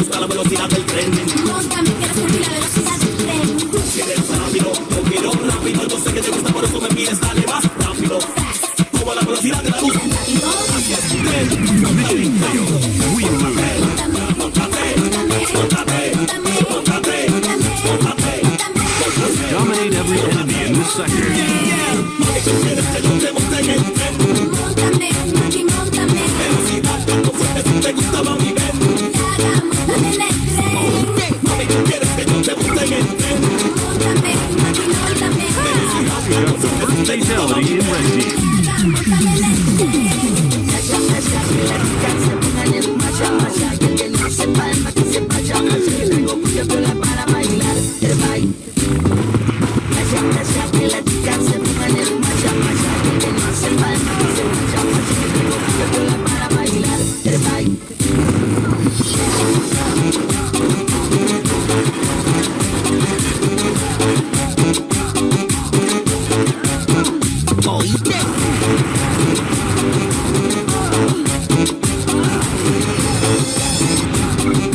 gusta la velocidad del tren. Móntame, quiero subir la velocidad del tren. Tú quieres rápido, yo quiero rápido. Yo sé que te gusta, por eso me pides, dale más rápido. Como a la velocidad de la luz. Así es, tren. Mission failed. We lose. Dominate every enemy in this sector. Móntame, mami, móntame. Velocidad, tanto fuerte, si te gusta, mami, ven. Dada, móntame en el tren. Mami, tú quieres que yo te monte en el tren. Móntame, mami, móntame. We got the first fatality in Red Team. Dada, móntame en el tren.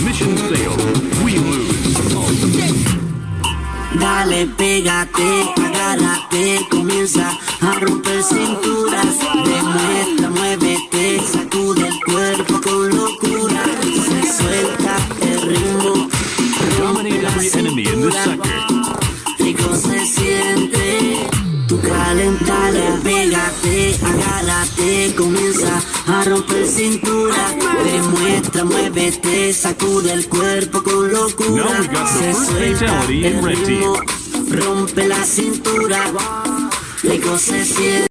Mission failed. We lose. Dale, pégate, agárrate, comienza a romper cinturas. Demuestra, muévete, sacude el cuerpo con locura. Se suelta el ritmo, rompe Dominate la every enemy in this cintura. sector. Rico se siente, tú calentale, pégate, agárrate, comienza a romper cintura. Demuestra, muévete, sacude el cuerpo con locura. Now we got the Se first suelta fatality in el Red Team. ritmo, rompe la cintura. Rico se siente.